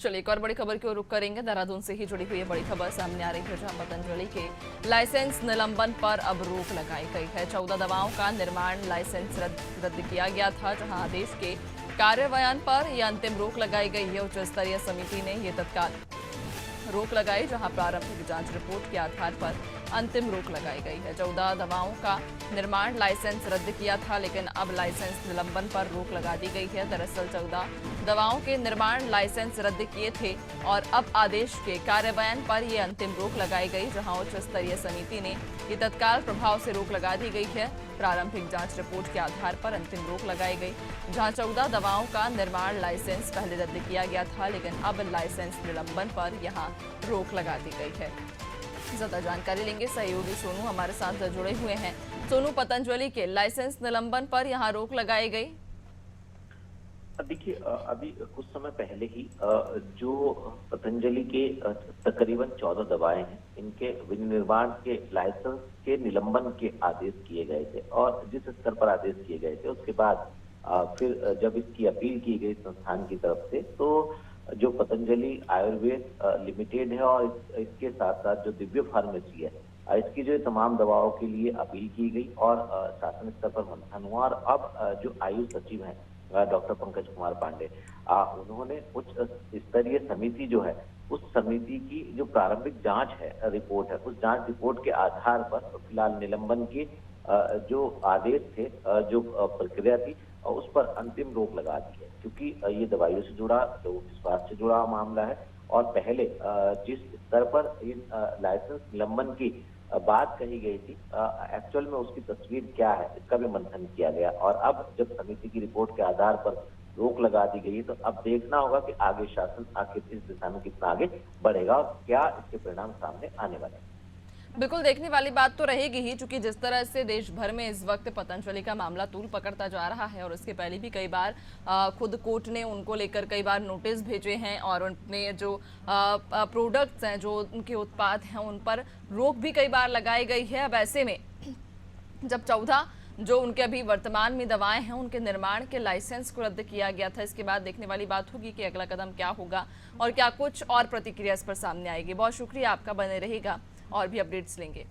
चलिए एक और बड़ी खबर की ओर रुख करेंगे। देहरादून से ही जुड़ी हुई ये बड़ी खबर सामने आ रही है, जहां पतंजलि के लाइसेंस निलंबन पर अब रोक लगाई गई है। 14 दवाओं का निर्माण लाइसेंस रद्द किया गया था, जहां आदेश के कार्यान्वयन पर यह अंतिम रोक लगाई गई है। उच्च स्तरीय समिति ने ये तत्काल रोक लगाई, जहां प्रारंभिक जांच रिपोर्ट के आधार पर अंतिम रोक लगाई गई है। 14 दवाओं का निर्माण लाइसेंस रद्द किया था, लेकिन अब लाइसेंस निलंबन पर रोक लगा दी गई है। दरअसल 14 दवाओं के निर्माण लाइसेंस रद्द किए थे और अब आदेश के कार्यान्वयन पर ये अंतिम रोक लगाई गई, जहां उच्च स्तरीय समिति ने ये तत्काल प्रभाव से रोक लगा दी गई है। प्रारंभिक जांच रिपोर्ट के आधार पर अंतिम रोक लगाई गई, जहां 14 दवाओं का निर्माण लाइसेंस पहले रद्द किया गया था, लेकिन अब लाइसेंस निलंबन पर यहां रोक लगा दी गई है। ज्यादा जानकारी लेंगे, सहयोगी सोनू हमारे साथ जुड़े हुए हैं। सोनू, पतंजलि के लाइसेंस निलंबन पर यहां रोक लगाई गई। देखिए, अभी कुछ समय पहले ही जो पतंजलि के तकरीबन 14 दवाएं हैं, इनके विनिर्माण के लाइसेंस के निलंबन के आदेश किए गए थे और जिस स्तर पर आदेश किए गए थे उसके बाद फिर जब इसकी अपील की गई संस्थान की तरफ से, तो जो पतंजलि आयुर्वेद लिमिटेड है और इसके साथ साथ जो दिव्य फार्मेसी है, इसकी जो तमाम दवाओं के लिए अपील की गई और शासन स्तर पर मंथन हुआ। और अब जो आयुष सचिव हैं डॉक्टर पंकज कुमार पांडे, उन्होंने उच्च स्तरीय समिति जो है, उस समिति की जो प्रारंभिक जांच है, रिपोर्ट है, उस जांच रिपोर्ट के आधार पर फिलहाल निलंबन के जो आदेश थे, जो प्रक्रिया थी, उस पर अंतिम रोक लगा दी है। क्योंकि ये दवाइयों से जुड़ा, लोगों के स्वास्थ्य से जुड़ा मामला है और पहले जिस स्तर पर इन लाइसेंस निलंबन की बात कही गई थी, एक्चुअल में उसकी तस्वीर क्या है, इसका भी मंथन किया गया। और अब जब समिति की रिपोर्ट के आधार पर रोक लगा दी गई है, तो अब देखना होगा कि आगे शासन आखिर इस दिशा में कितना आगे बढ़ेगा और क्या इसके परिणाम सामने आने वाले हैं। बिल्कुल देखने वाली बात तो रहेगी ही, क्योंकि जिस तरह से देश भर में इस वक्त पतंजलि का मामला तूल पकड़ता जा रहा है और इसके पहले भी कई बार खुद कोर्ट ने उनको लेकर कई बार नोटिस भेजे हैं और उनने जो प्रोडक्ट्स हैं, जो उनके उत्पाद हैं, उन पर रोक भी कई बार लगाई गई है। अब ऐसे में जब 14 जो उनके अभी वर्तमान में दवाएं हैं, उनके निर्माण के लाइसेंस को रद्द किया गया था, इसके बाद देखने वाली बात होगी कि अगला कदम क्या होगा और क्या कुछ और प्रतिक्रिया इस पर सामने आएगी। बहुत शुक्रिया आपका, बने रहेगा और भी अपडेट्स लेंगे।